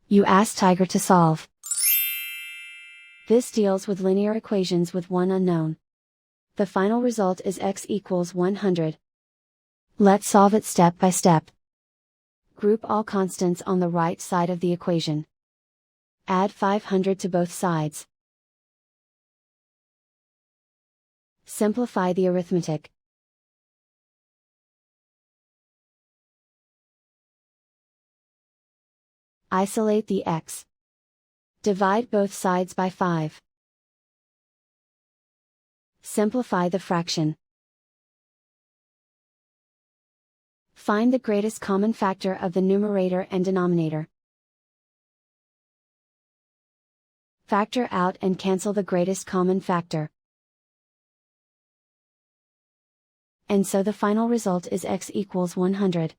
You ask Tiger to solve. This deals with linear equations with one unknown. The final result is x equals 100. Let's solve it step by step. Group all constants on the right side of the equation. Add 500 to both sides. Simplify the arithmetic. Isolate the x. Divide both sides by 5. Simplify the fraction. Find the greatest common factor of the numerator and denominator. Factor out and cancel the greatest common factor. And so the final result is x equals 100.